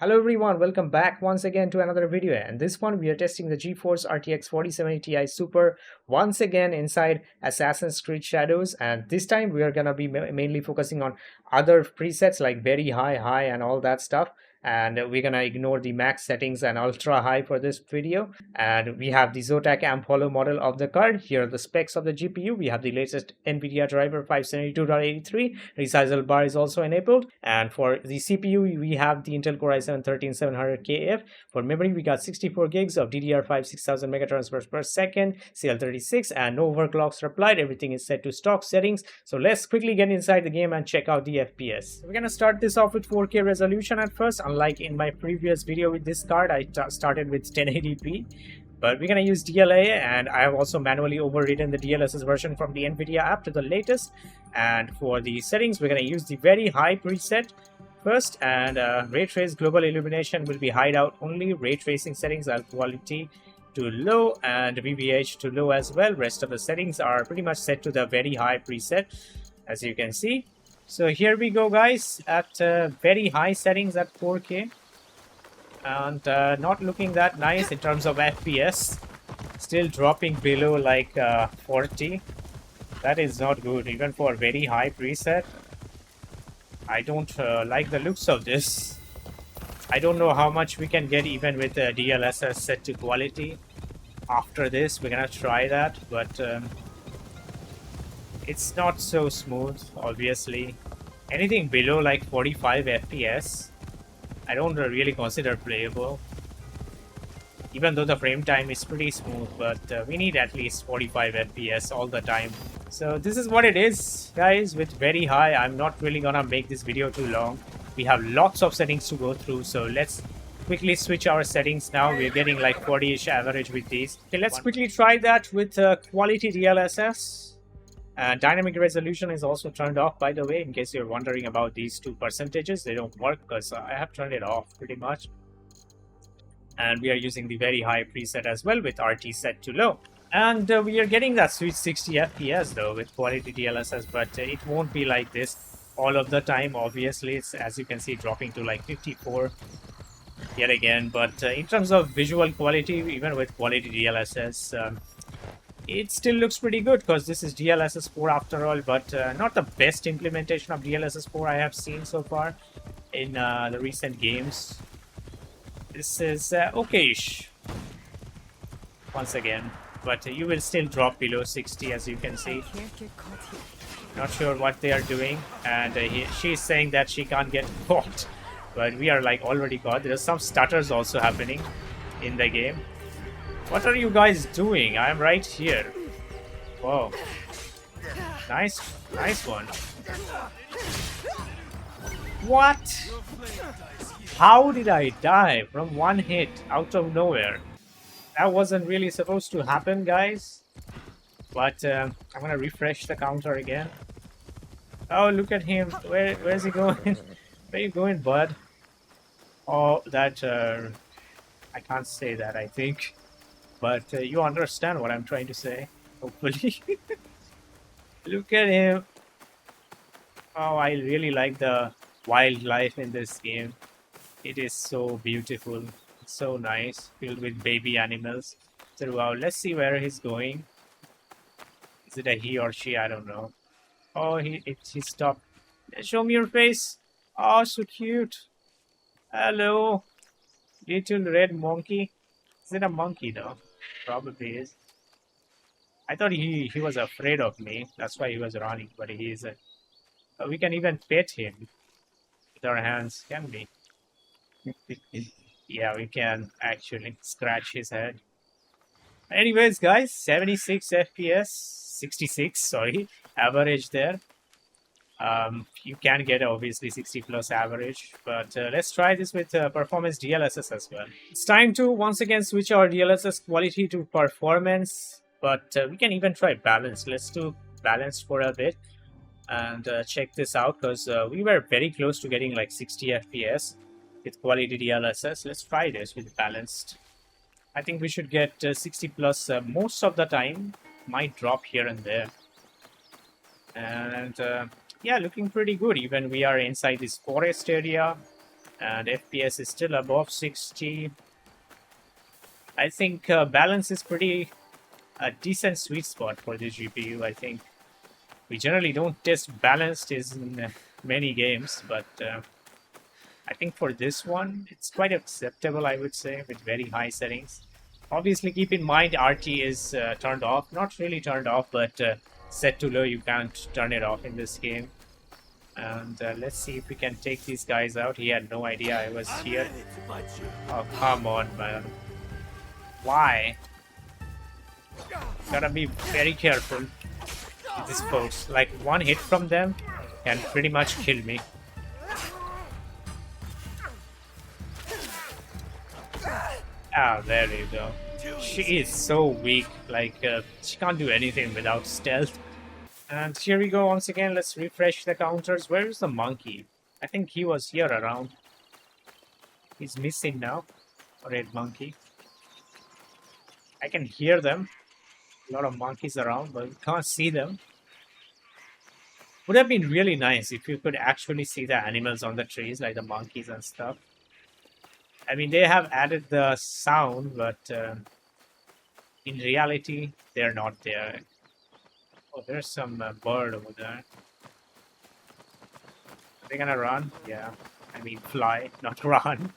Hello everyone, welcome back once again to another video, and this one we are testing the GeForce RTX 4070 Ti Super once again inside Assassin's Creed Shadows, and this time we are gonna be mainly focusing on other presets like very high and all that stuff, and we're gonna ignore the max settings and ultra high for this video. And we have the Zotac Amp Hollow model of the card. Here are the specs of the GPU. We have the latest NVIDIA driver 572.83. Resizable bar is also enabled, and for the CPU we have the Intel Core i7-13700KF. For memory we got 64 gigs of DDR5 6000 megatransfers per second, CL36, and no overclocks applied. Everything is set to stock settings. So let's quickly get inside the game and check out the FPS. We're gonna start this off with 4K resolution at first. Unlike in my previous video with this card, I started with 1080p. But we're going to use DLAA, and I have also manually overridden the DLSS version from the NVIDIA app to the latest. And for the settings, we're going to use the very high preset first, and ray trace global illumination will be hideout only. Ray tracing settings are quality to low and VVH to low as well. Rest of the settings are pretty much set to the very high preset, as you can see. So here we go, guys, at very high settings at 4K. And not looking that nice in terms of FPS. Still dropping below like 40. That is not good, even for very high preset. I don't like the looks of this. I don't know how much we can get even with the DLSS set to quality. After this, we're gonna try that, but it's not so smooth, obviously. Anything below like 45 FPS, I don't really consider playable. Even though the frame time is pretty smooth, but we need at least 45 FPS all the time. So this is what it is, guys, with very high. I'm not really gonna make this video too long. We have lots of settings to go through, so let's quickly switch our settings now. We're getting like 40-ish average with these. Okay, let's quickly try that with quality DLSS. Dynamic resolution is also turned off, by the way, in case you're wondering about these two percentages. They don't work because I have turned it off pretty much. And we are using the very high preset as well with RT set to low. And we are getting that sweet 60 FPS though with quality DLSS, but it won't be like this all of the time. Obviously, it's, as you can see, dropping to like 54 yet again. But in terms of visual quality, even with quality DLSS, it still looks pretty good because this is DLSS 4 after all, but not the best implementation of DLSS 4 I have seen so far in the recent games. This is okay-ish once again, but you will still drop below 60, as you can see. Not sure what they are doing, and she's saying that she can't get caught, but we are like already caught. There's some stutters also happening in the game. What are you guys doing? I'm right here. Whoa. Nice one. What? How did I die from one hit out of nowhere? That wasn't really supposed to happen, guys. But I'm gonna refresh the counter again. Oh, look at him. Where's he going? Where you going, bud? Oh, that... I can't say that, I think. But you understand what I'm trying to say, hopefully. Look at him. Oh, I really like the wildlife in this game. It is so beautiful, so nice, filled with baby animals throughout. Let's see where he's going. Is it a he or she? I don't know. Oh, he stopped. Show me your face. Oh, so cute. Hello, little red monkey. Is it a monkey though? Probably is. I thought he was afraid of me. That's why he was running, but he isn't. We can even pet him with our hands, can we? Yeah, we can actually scratch his head. Anyways, guys, 76 FPS, 66, sorry, average there. You can get obviously 60 plus average, but let's try this with performance DLSS as well. It's time to once again switch our DLSS quality to performance, but we can even try balance. Let's do balanced for a bit and check this out, because we were very close to getting like 60 FPS with quality DLSS. Let's try this with balanced. I think we should get 60 plus most of the time. Might drop here and there. And yeah, looking pretty good. Even we are inside this forest area, and FPS is still above 60. I think balance is pretty a decent sweet spot for this GPU. I think we generally don't test balanced in many games, but I think for this one, it's quite acceptable, I would say, with very high settings. Obviously, keep in mind RT is turned off. Not really turned off, but set to low. You can't turn it off in this game. And let's see if we can take these guys out. He had no idea I was here. Oh, come on, man. Why? Gotta be very careful with these folks. Like, one hit from them can pretty much kill me. Ah, there you go. She is so weak. Like, she can't do anything without stealth. And here we go once again. Let's refresh the counters. Where is the monkey? I think he was here around. He's missing now. Red monkey. I can hear them. A lot of monkeys around, but can't see them. Would have been really nice if you could actually see the animals on the trees, like the monkeys and stuff. I mean, they have added the sound, but in reality, they're not there. Oh, there's some bird over there. Are they gonna run? Yeah. I mean, fly, not run.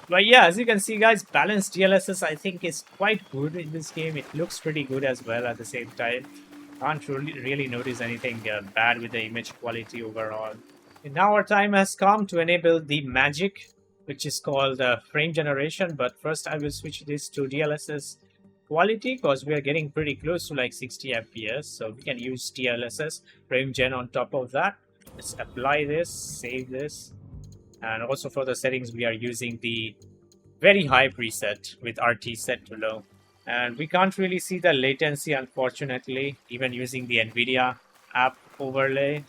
But yeah, as you can see, guys, balanced DLSS I think is quite good in this game. It looks pretty good as well at the same time. Can't really notice anything bad with the image quality overall. And now our time has come to enable the magic, which is called frame generation. But first I will switch this to DLSS quality because we are getting pretty close to like 60 FPS. So we can use DLSS frame gen on top of that. Let's apply this, save this. And also for the settings, we are using the very high preset with RT set to low. And we can't really see the latency, unfortunately, even using the NVIDIA app overlay.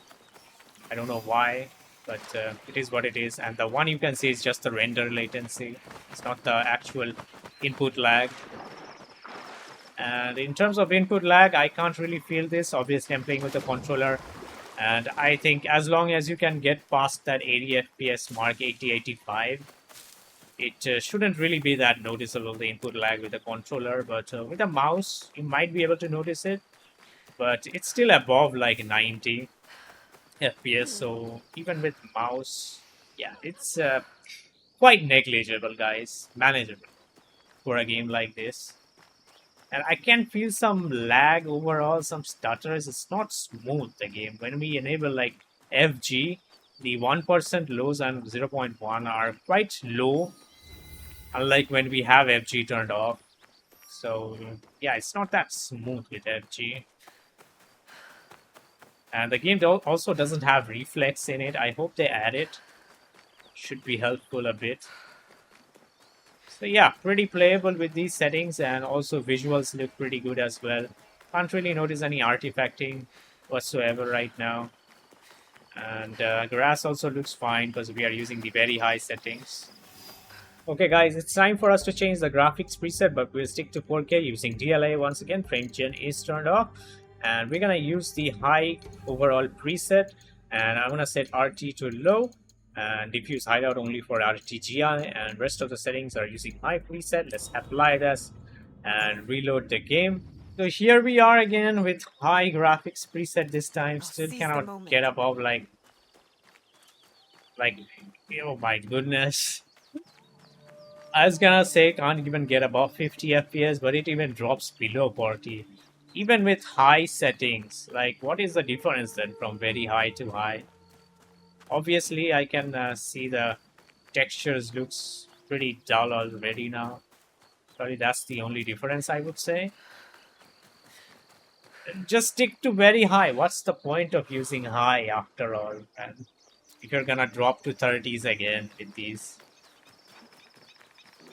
I don't know why, but it is what it is. And the one you can see is just the render latency. It's not the actual input lag. And in terms of input lag, I can't really feel this. Obviously, I'm playing with the controller. And I think as long as you can get past that 80 FPS mark, 80, 85, it shouldn't really be that noticeable, the input lag with the controller. But with a mouse, you might be able to notice it. But it's still above like 90 FPS. So even with mouse, yeah, it's quite negligible, guys. Manageable for a game like this. And I can feel some lag overall, some stutters. It's not smooth, the game. When we enable like FG, the 1% lows and 0.1 are quite low, unlike when we have FG turned off. So yeah, it's not that smooth with FG. And the game also doesn't have reflex in it. I hope they add it. Should be helpful a bit. So yeah, pretty playable with these settings, and also visuals look pretty good as well. Can't really notice any artifacting whatsoever right now. And grass also looks fine because we are using the very high settings. Okay guys, it's time for us to change the graphics preset, but we'll stick to 4K using DLAA once again. Frame gen is turned off. And we're gonna use the high overall preset, and I'm gonna set RT to low. And diffuse hideout only for RTGI, and rest of the settings are using high preset. Let's apply this and reload the game. So here we are again with high graphics preset this time. Still cannot get above like oh my goodness. I was gonna say can't even get above 50 FPS, but it even drops below 40. Even with high settings, like what is the difference then from very high to high? Obviously, I can see the textures looks pretty dull already now. Sorry, that's the only difference I would say. Just stick to very high. What's the point of using high after all? And if you're gonna drop to 30s again with these,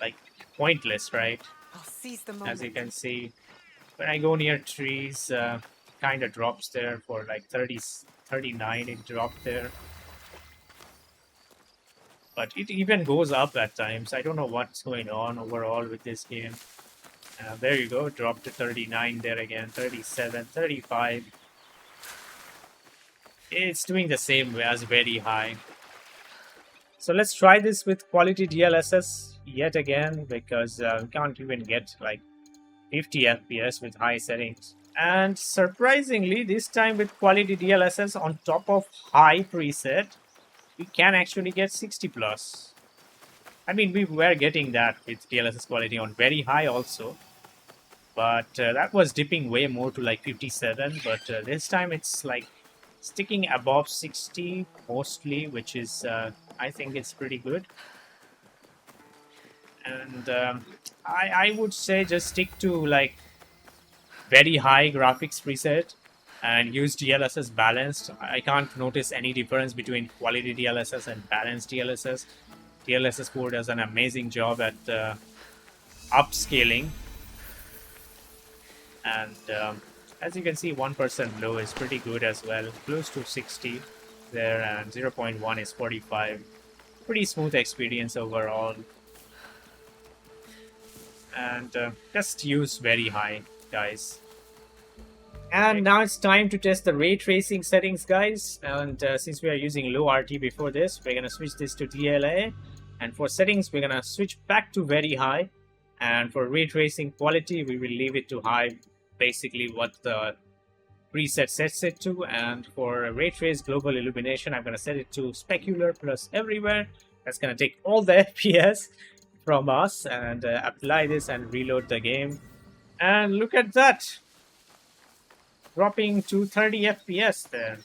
like pointless, right? I'll seize the moment. As you can see, when I go near trees, kind of drops there for like 30, 39. It dropped there. But it even goes up at times. I don't know what's going on overall with this game. There you go. Dropped to 39 there again. 37, 35. It's doing the same as very high. So let's try this with quality DLSS yet again, because we can't even get like 50 FPS with high settings. And surprisingly, this time with quality DLSS on top of high preset, we can actually get 60 plus. I mean, we were getting that with DLSS quality on very high also, but that was dipping way more to like 57. But this time it's like sticking above 60 mostly, which is, I think it's pretty good. And I would say just stick to like very high graphics preset and use DLSS balanced. I can't notice any difference between quality DLSS and balanced DLSS. DLSS 4 does an amazing job at upscaling, and as you can see, 1% low is pretty good as well, close to 60 there, and 0.1 is 45. Pretty smooth experience overall, and just use very high, guys. And now it's time to test the ray tracing settings, guys. And since we are using low RT before this, we're gonna switch this to DLAA. And for settings, we're gonna switch back to very high. And for ray tracing quality, we will leave it to high, basically what the preset sets it to. And for ray trace global illumination, I'm gonna set it to specular plus everywhere. That's gonna take all the FPS from us, and apply this and reload the game. And look at that, dropping to 30 FPS there.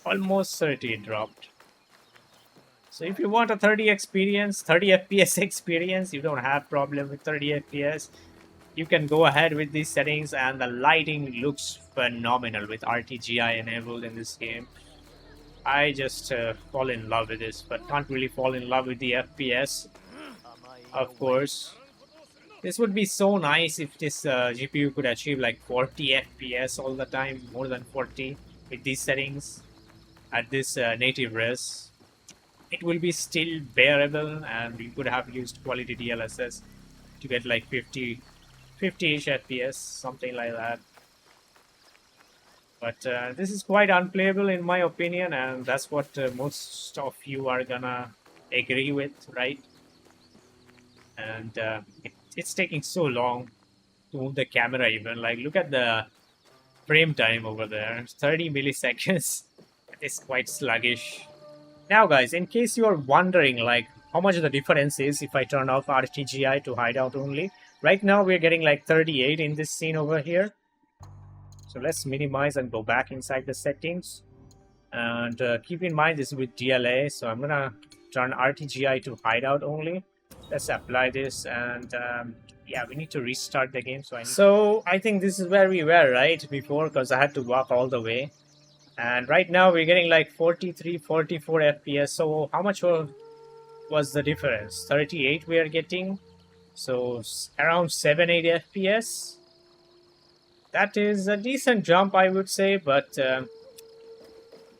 Almost 30 it dropped. So if you want a 30 FPS experience, you don't have problem with 30 FPS. You can go ahead with these settings, and the lighting looks phenomenal with RTGI enabled in this game. I just fall in love with this, but can't really fall in love with the FPS, of course. This would be so nice if this GPU could achieve like 40 FPS all the time, more than 40 with these settings at this native res. It will be still bearable, and you could have used quality DLSS to get like 50-ish FPS, something like that. But this is quite unplayable in my opinion, and that's what most of you are gonna agree with, right? And it's taking so long to move the camera even. Like, look at the frame time over there. 30 milliseconds. It's quite sluggish. Now, guys, in case you're wondering, like, how much the difference is if I turn off RTGI to hideout only. Right now, we're getting like 38 in this scene over here. So let's minimize and go back inside the settings. And keep in mind, this is with DLA. So I'm going to turn RTGI to hideout only. Let's apply this, and yeah, we need to restart the game. So I think this is where we were right before, because I had to walk all the way. And right now we're getting like 43, 44 FPS. So how much was the difference? 38 we are getting. So around 7-8 FPS. That is a decent jump, I would say. But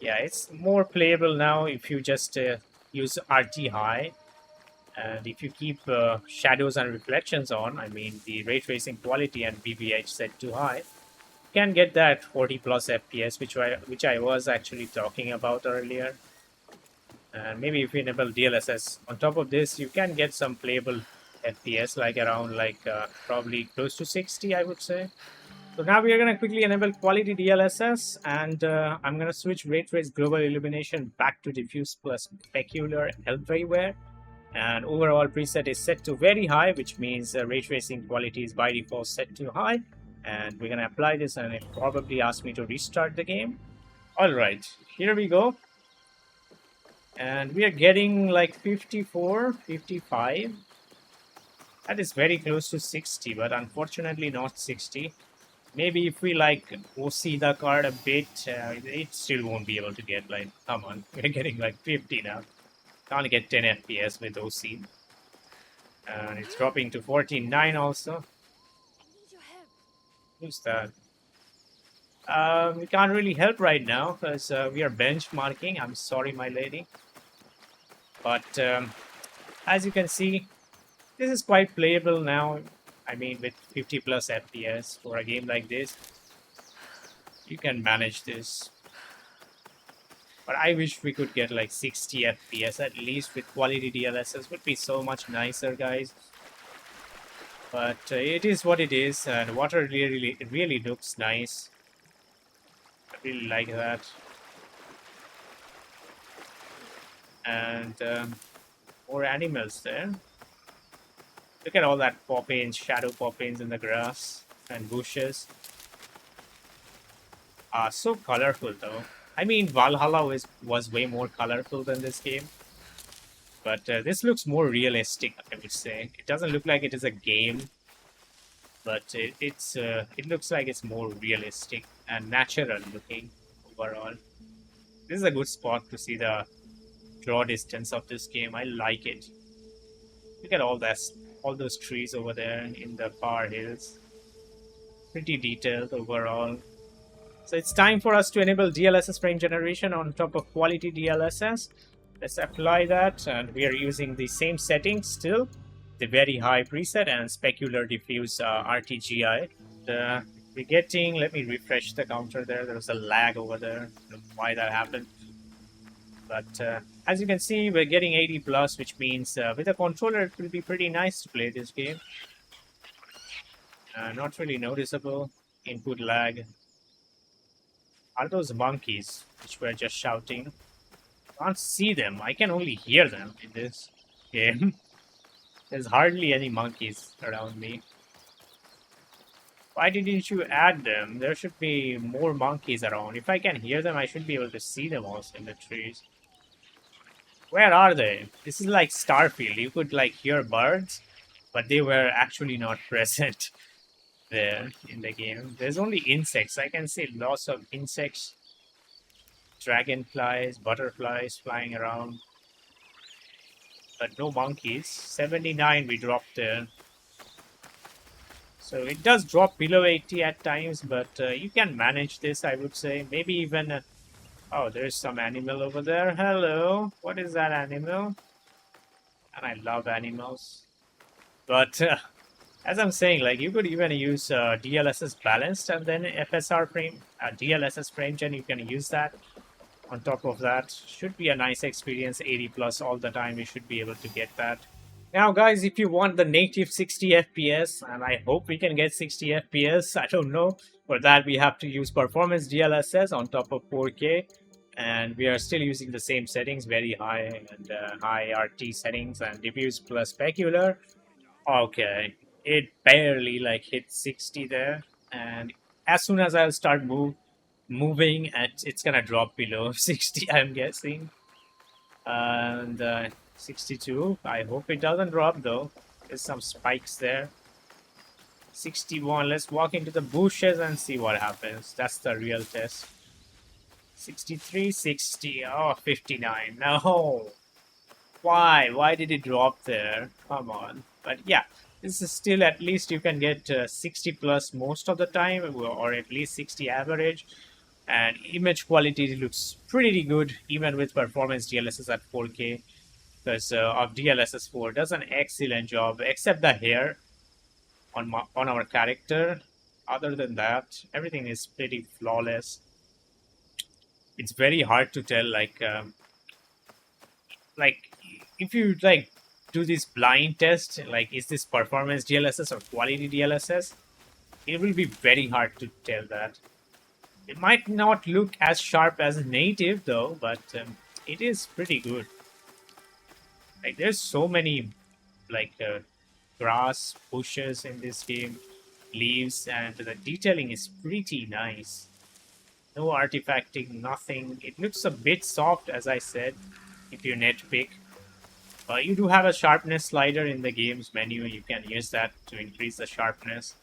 yeah, it's more playable now if you just use RT high. And if you keep shadows and reflections on, I mean the ray tracing quality and BBH set to high, you can get that 40 plus FPS, which I was actually talking about earlier. And maybe if you enable DLSS on top of this, you can get some playable FPS, like around probably close to 60, I would say. So now we are going to quickly enable quality DLSS, and I'm going to switch ray trace global illumination back to diffuse plus specular everywhere. And overall preset is set to very high, which means ray tracing quality is by default set to high. And we're gonna apply this, and it probably asks me to restart the game. All right, here we go. And we are getting like 54, 55. That is very close to 60, but unfortunately not 60. Maybe if we like OC the card a bit, it still won't be able to get like, come on, we're getting like 50 now. Can't get 10 FPS with OC. And it's dropping to 49 also. Who's that? We can't really help right now because we are benchmarking. I'm sorry, my lady. But as you can see, this is quite playable now. I mean, with 50 plus FPS for a game like this, you can manage this. But I wish we could get like 60 FPS at least with quality DLSS. Would be so much nicer, guys. But it is what it is, and water really looks nice. I really like that. And more animals there. Look at all that poppins, shadow poppins in the grass and bushes. So colorful though. I mean, Valhalla was way more colorful than this game. But this looks more realistic, I would say. It doesn't look like it is a game, but it looks like it's more realistic and natural looking overall. This is a good spot to see the draw distance of this game. I like it. Look at all those trees over there in the far hills. Pretty detailed overall. So it's time for us to enable DLSS frame generation on top of quality DLSS. Let's apply that, and we are using the same settings still. The very high preset and specular diffuse RTGI. We're getting, let me refresh the counter there. There was a lag over there. I don't know why that happened. But as you can see, we're getting 80 plus, which means with a controller, it will be pretty nice to play this game. Not really noticeable input lag. Are those monkeys which were just shouting? Can't see them. I can only hear them in this game. There's hardly any monkeys around me. Why didn't you add them? There should be more monkeys around. If I can hear them, I should be able to see them also in the trees. Where are they? This is like Starfield. You could like hear birds, but they were actually not present there in the game. There's only insects. I can see lots of insects. Dragonflies, butterflies flying around. But no monkeys. 79 we dropped there. So it does drop below 80 at times, but you can manage this, I would say. Maybe even... oh, there's some animal over there. Hello. What is that animal? And I love animals. But as I'm saying, like you could even use DLSS balanced and then FSR frame, DLSS frame gen, you can use that. On top of that, should be a nice experience. 80 plus all the time, we should be able to get that. Now guys, if you want the native 60 FPS, and I hope we can get 60 FPS, I don't know. For that we have to use performance DLSS on top of 4K. And we are still using the same settings, very high and high RT settings and diffuse plus specular. Okay, it barely like hit 60 there. And as soon as I'll start moving, it's gonna drop below 60, I'm guessing. And 62, I hope it doesn't drop though. There's some spikes there. 61, let's walk into the bushes and see what happens. That's the real test. 63, 60, oh, 59, no. Why did it drop there? Come on. But yeah, this is still, at least you can get 60 plus most of the time, or at least 60 average. And image quality looks pretty good, even with performance DLSS at 4K. Because of DLSS 4 does an excellent job, except the hair on our character. Other than that, everything is pretty flawless. It's very hard to tell, like if you like do this blind test, like is this performance DLSS or quality DLSS, it will be very hard to tell that. It might not look as sharp as native though, but it is pretty good. Like there's so many like grass, bushes in this game, leaves, and the detailing is pretty nice. No artifacting, nothing. It looks a bit soft, as I said, if you nitpick. You do have a sharpness slider in the game's menu. You can use that to increase the sharpness,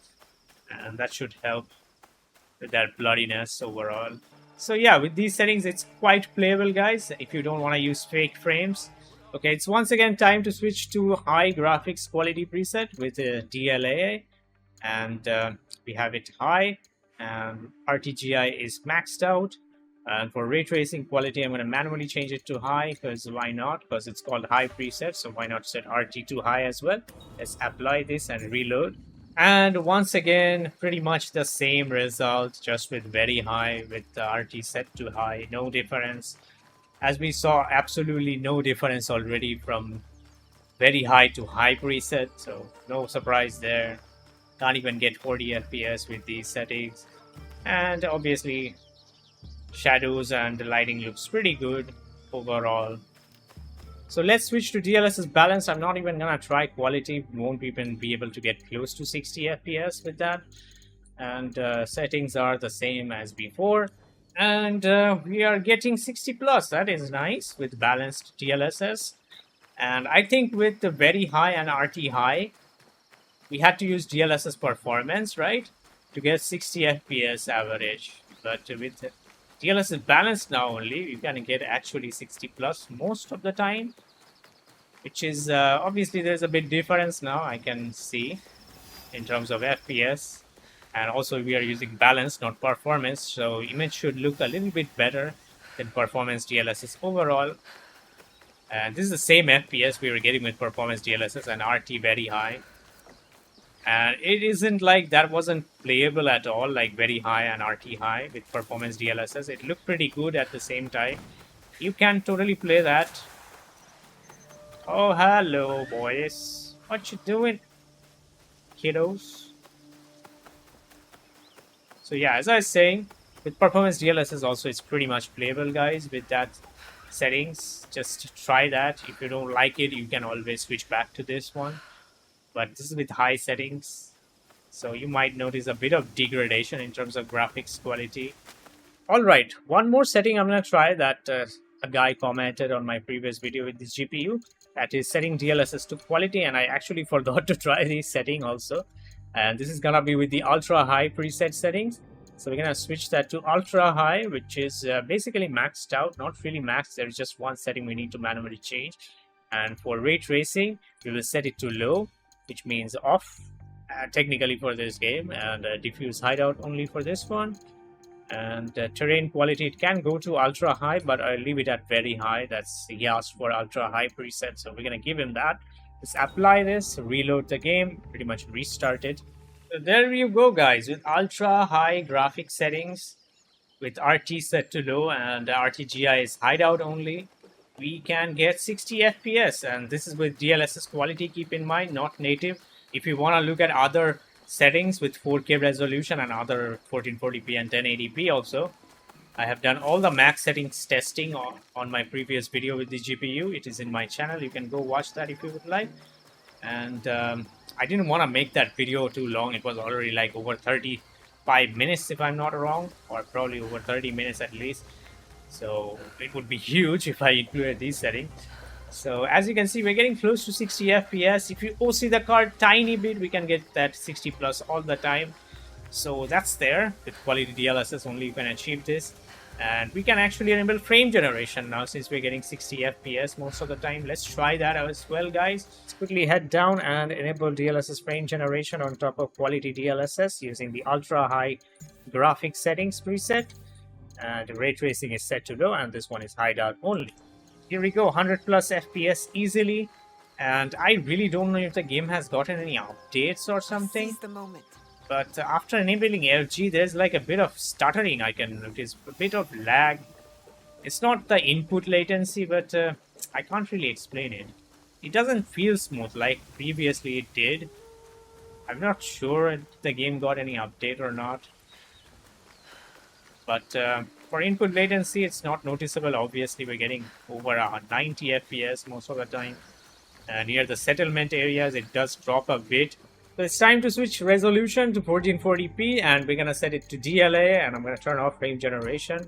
and that should help with that bloodiness overall. So yeah, with these settings, it's quite playable, guys, if you don't want to use fake frames. Okay, it's once again time to switch to high graphics quality preset with DLAA, and we have it high, and RTGI is maxed out. And for ray tracing quality, I'm going to manually change it to high, because why not? Because it's called high preset, so why not set RT to high as well? Let's apply this and reload. And once again, pretty much the same result, just with very high, with the RT set to high, no difference. As we saw, absolutely no difference already from very high to high preset, so no surprise there. Can't even get 40 FPS with these settings. And obviously, shadows and the lighting looks pretty good overall. So let's switch to DLSS balance. I'm not even gonna try quality. Won't even be able to get close to 60 FPS with that. And settings are the same as before. And we are getting 60 plus. That is nice with balanced DLSS. And I think with the very high and RT high, we had to use DLSS performance, right? To get 60 FPS average. But with DLSS balance now only, you can get actually 60 plus most of the time. Which is obviously there's a bit difference now I can see in terms of FPS. And also we are using balance, not performance. So image should look a little bit better than performance DLSS overall. And this is the same FPS we were getting with performance DLSS and RT very high. And it isn't like that wasn't playable at all, like very high and RT high with performance DLSS. It looked pretty good at the same time. You can totally play that. Oh, hello, boys. What you doing, kiddos? So yeah, as I was saying, with performance DLSS also, it's pretty much playable, guys, with that settings. Just try that. If you don't like it, you can always switch back to this one. But this is with high settings, so you might notice a bit of degradation in terms of graphics quality. All right, one more setting I'm going to try that a guy commented on my previous video with this GPU. That is setting DLSS to quality, and I actually forgot to try this setting also. And this is going to be with the ultra high preset settings. So we're going to switch that to ultra high, which is basically maxed out, not really maxed. There's just one setting we need to manually change. And for ray tracing, we will set it to low, which means off technically for this game, and diffuse hideout only for this one. And terrain quality, it can go to ultra high, but I'll leave it at very high. That's he asked for ultra high preset, so we're gonna give him that. Let's apply this, reload the game, pretty much restart it. So there you go, guys, with ultra high graphic settings, with RT set to low and RTGI is hideout only, we can get 60 FPS, and this is with DLSS quality, keep in mind, not native. If you want to look at other settings with 4K resolution and other 1440p and 1080p also, I have done all the max settings testing on my previous video with the GPU. It is in my channel. You can go watch that if you would like. And I didn't want to make that video too long. It was already like over 35 minutes if I'm not wrong, or probably over 30 minutes at least. So it would be huge if I included these settings. So as you can see, we're getting close to 60 FPS. If you OC the card tiny bit, we can get that 60 plus all the time. So that's there. With quality DLSS only you can achieve this. And we can actually enable frame generation now since we're getting 60 FPS most of the time. Let's try that as well, guys. Let's quickly head down and enable DLSS frame generation on top of quality DLSS using the ultra high graphics settings preset. And ray tracing is set to low, and this one is hideout only. Here we go, 100 plus FPS easily. And I really don't know if the game has gotten any updates or something. Seize the moment. But after enabling LG, there's like a bit of stuttering I can notice, a bit of lag. It's not the input latency, but I can't really explain it. It doesn't feel smooth like previously it did. I'm not sure if the game got any update or not. But for input latency, it's not noticeable. Obviously, we're getting over 90 FPS most of the time. Near the settlement areas, it does drop a bit. So it's time to switch resolution to 1440p, and we're going to set it to DLAA, and I'm going to turn off frame generation.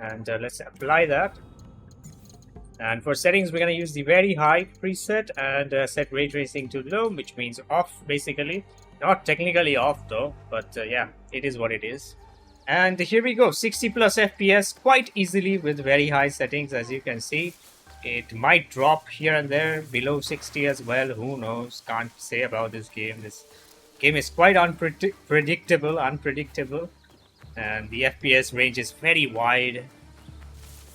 And let's apply that. And for settings, we're going to use the very high preset and set ray tracing to low, which means off basically. Not technically off though, but yeah, it is what it is. And here we go, 60 plus FPS quite easily with very high settings. As you can see, it might drop here and there below 60 as well. Who knows? Can't say about this game. This game is quite unpredictable, and the FPS range is very wide.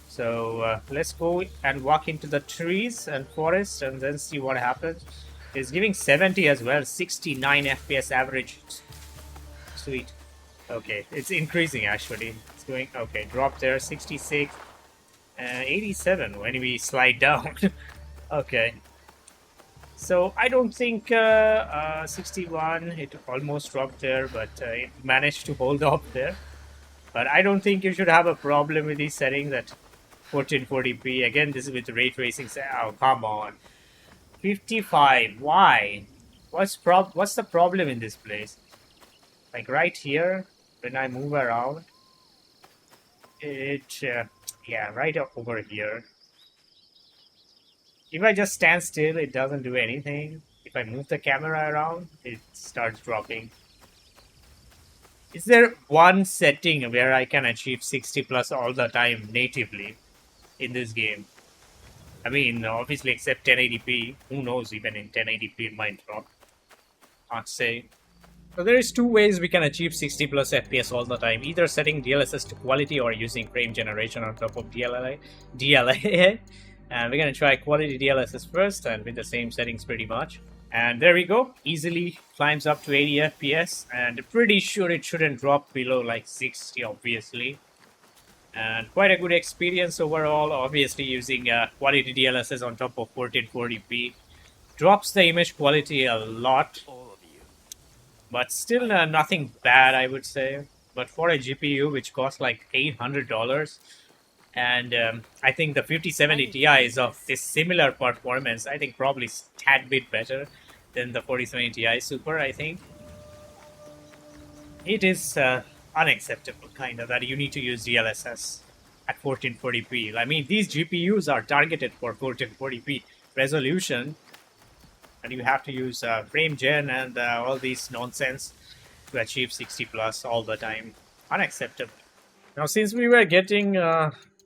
So let's go and walk into the trees and forest and then see what happens. It's giving 70 as well, 69 FPS average. Sweet. Okay, it's increasing actually. It's going, okay, drop there, 66. 87 when we slide down. Okay. So I don't think 61, it almost dropped there, but it managed to hold up there. But I don't think you should have a problem with these settings at 1440p. Again, this is with ray tracing. Oh, come on. 55. Why? What's the problem in this place? Like right here, when I move around, it yeah, right over here. If I just stand still, it doesn't do anything. If I move the camera around, it starts dropping. Is there one setting where I can achieve 60 plus all the time natively in this game? I mean, obviously, except 1080p. Who knows? Even in 1080p, it might drop. Can't say. So there is two ways we can achieve 60 plus FPS all the time. Either setting DLSS to Qlty or using frame generation on top of DLAA. And we're going to try Qlty DLSS first and with the same settings pretty much. And there we go. Easily climbs up to 80 FPS. And pretty sure it shouldn't drop below like 60, obviously. And quite a good experience overall. Obviously using Qlty DLSS on top of 1440p. Drops the image quality a lot. But still nothing bad, I would say. But for a GPU which costs like $800, and I think the 5070 Ti is of this similar performance, I think probably a tad bit better than the 4070 Ti Super, I think. It is unacceptable, kind of, that you need to use DLSS at 1440p. I mean, these GPUs are targeted for 1440p resolution, and you have to use frame gen and all these nonsense to achieve 60 plus all the time. Unacceptable. Now, since we were getting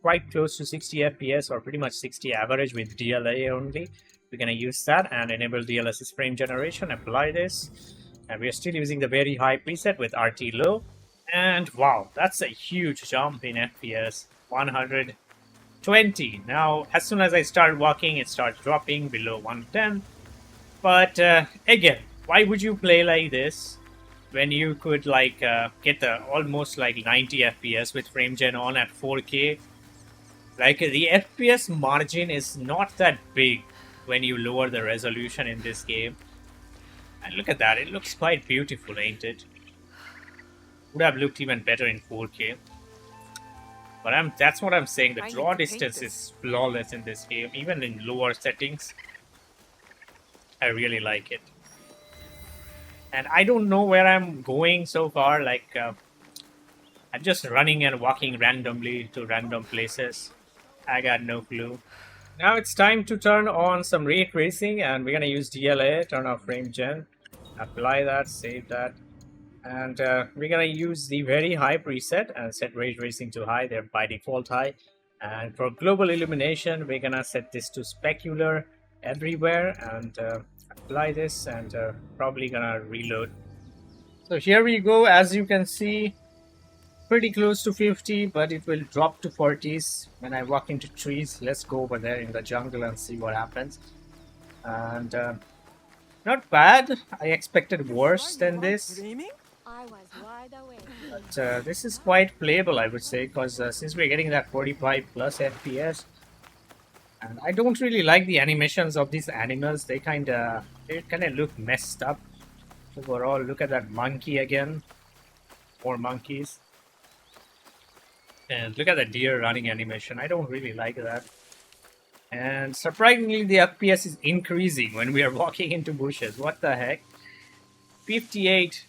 quite close to 60 FPS or pretty much 60 average with DLAA only, we're going to use that and enable DLSS frame generation, apply this, and we're still using the very high preset with RT low. And wow, that's a huge jump in FPS, 120. Now, as soon as I start walking, it starts dropping below 110. But again, why would you play like this when you could like get the almost like 90 FPS with frame gen on at 4K? Like the FPS margin is not that big when you lower the resolution in this game. And look at that, it looks quite beautiful, ain't it? Would have looked even better in 4K. But that's what I'm saying, the draw distance is flawless in this game, even in lower settings. I really like it. And I don't know where I'm going so far. Like, I'm just running and walking randomly to random places. I got no clue. Now it's time to turn on some ray tracing, and we're gonna use DLAA, turn off frame gen, apply that, save that. And we're gonna use the very high preset and set ray tracing to high. They're by default high. And for global illumination, we're gonna set this to specular everywhere and apply this, and probably gonna reload. So here we go. As you can see, pretty close to 50, but it will drop to 40s when I walk into trees. Let's go over there in the jungle and see what happens. And not bad. I expected worse than this. But this is quite playable, I would say, because since we're getting that 45 plus FPS, and I don't really like the animations of these animals. They kind of look messed up overall. Look at that monkey again. More monkeys. And look at the deer running animation. I don't really like that. And surprisingly, the FPS is increasing when we are walking into bushes. What the heck? 58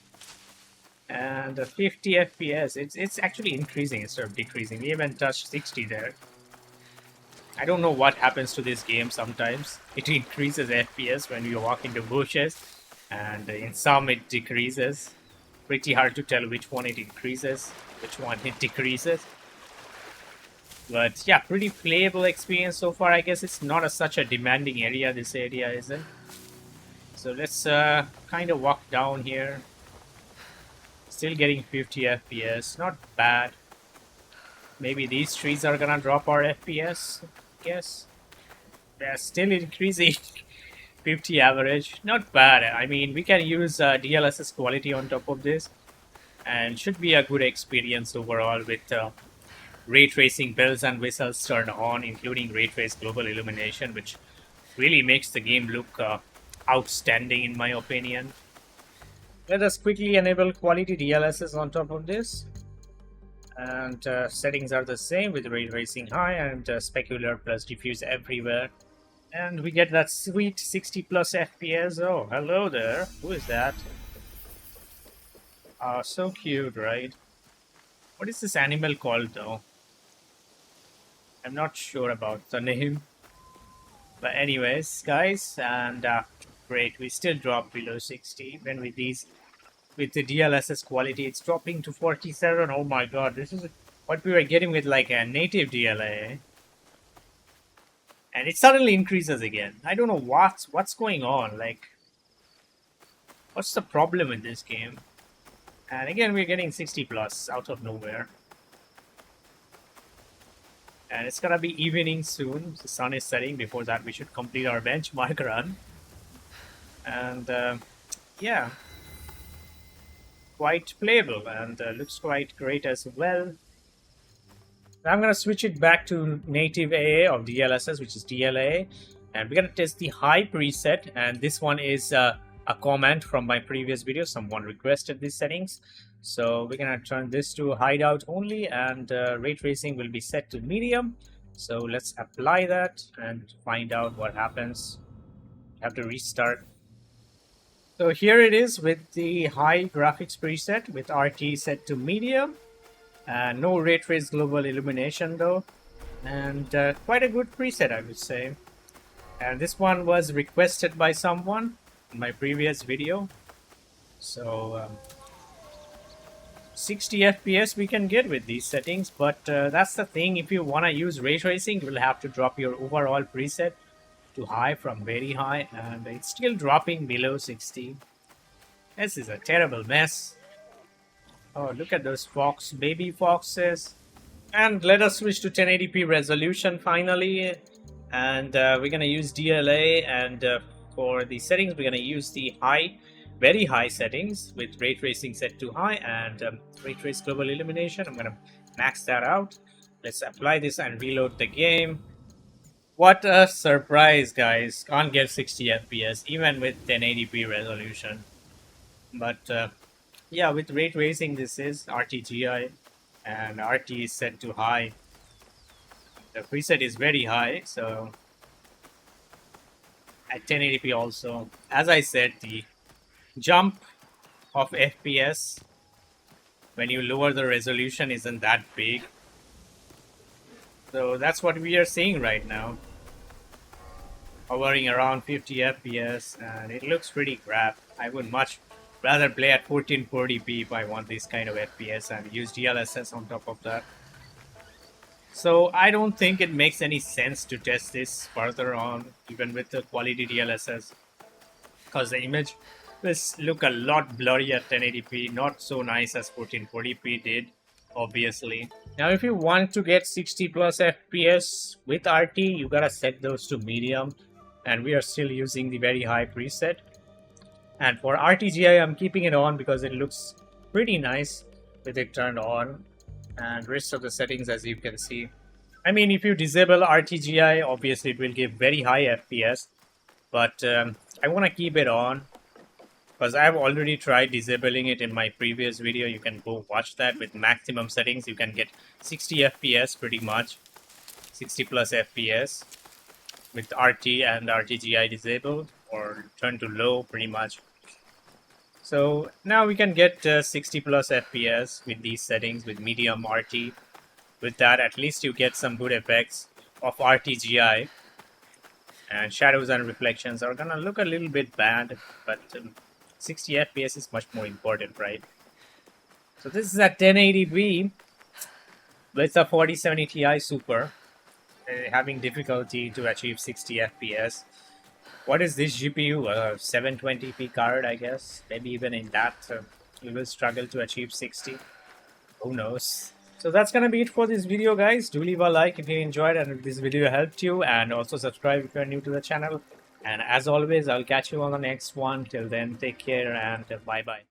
and 50 FPS. It's actually increasing instead of decreasing. We haven't touched 60 there. I don't know what happens to this game sometimes. It increases FPS when you walk into bushes, and in some it decreases. Pretty hard to tell which one it increases, which one it decreases. But yeah, pretty playable experience so far. I guess it's not such a demanding area, this area isn't. So let's kind of walk down here. Still getting 50 FPS, not bad. Maybe these trees are gonna drop our FPS. Guess they're still increasing. 50 average, not bad. I mean, we can use DLSS Qlty on top of this, and should be a good experience overall with ray tracing bells and whistles turned on, including ray trace global illumination, which really makes the game look outstanding in my opinion. Let us quickly enable quality DLSS on top of this. And settings are the same with ray tracing high and specular plus diffuse everywhere. And we get that sweet 60 plus FPS. Oh, hello there. Who is that? So cute, right? What is this animal called though? I'm not sure about the name. But anyways, guys, and great, we still drop below 60. Even with these, with the DLSS quality, it's dropping to 47. Oh my god, this is what we were getting with like a native DLAA. And it suddenly increases again. I don't know what's going on. Like, what's the problem in this game? And again, we're getting 60 plus out of nowhere. And it's gonna be evening soon. The sun is setting. Before that, we should complete our benchmark run. And yeah, quite playable and looks quite great as well. I'm gonna switch it back to native AA of DLSS, which is DLAA, and we're gonna test the high preset. And this one is a comment from my previous video. Someone requested these settings, so we're gonna turn this to hideout only, and ray tracing will be set to medium. So let's apply that and find out what happens. Have to restart. So here it is with the high graphics preset with RT set to medium. No ray trace global illumination though, and quite a good preset, I would say. And this one was requested by someone in my previous video. So 60 FPS we can get with these settings, but that's the thing. If you want to use ray tracing, you will have to drop your overall preset to high from very high, and it's still dropping below 60. This is a terrible mess. Oh, look at those baby foxes. And let us switch to 1080p resolution finally. And we're going to use DLAA. And for the settings, we're going to use the very high settings with ray tracing set to high and ray trace global illumination. I'm going to max that out. Let's apply this and reload the game. What a surprise, guys. Can't get 60 FPS even with 1080p resolution. But yeah, with ray tracing, this is RTGI, and RT is set to high. The preset is very high, so at 1080p also. As I said, the jump of FPS when you lower the resolution isn't that big. So that's what we are seeing right now. Hovering around 50 FPS, and it looks pretty crap. I would much rather play at 1440p if I want this kind of FPS and use DLSS on top of that. So I don't think it makes any sense to test this further on, even with the quality DLSS, because the image will look a lot blurry at 1080p, not so nice as 1440p did, obviously. Now if you want to get 60 plus FPS with RT, you gotta set those to medium, and we are still using the very high preset. And for RTGI, I'm keeping it on because it looks pretty nice with it turned on. And rest of the settings, as you can see. I mean, if you disable RTGI, obviously it will give very high FPS. But I want to keep it on because I've already tried disabling it in my previous video. You can go watch that with maximum settings. You can get 60 FPS pretty much. 60 plus FPS with RT and RTGI disabled or turned to low pretty much. So now we can get 60 plus FPS with these settings with medium RT. With that, at least you get some good effects of RTGI. And shadows and reflections are gonna look a little bit bad, but 60 FPS is much more important, right? So this is at 1080p with a 4070 Ti Super, having difficulty to achieve 60 FPS. What is this GPU? A 720p card, I guess. Maybe even in that, you will struggle to achieve 60. Who knows? So that's gonna be it for this video, guys. Do leave a like if you enjoyed and if this video helped you, and also subscribe if you're new to the channel. And as always, I'll catch you on the next one. Till then, take care and bye-bye.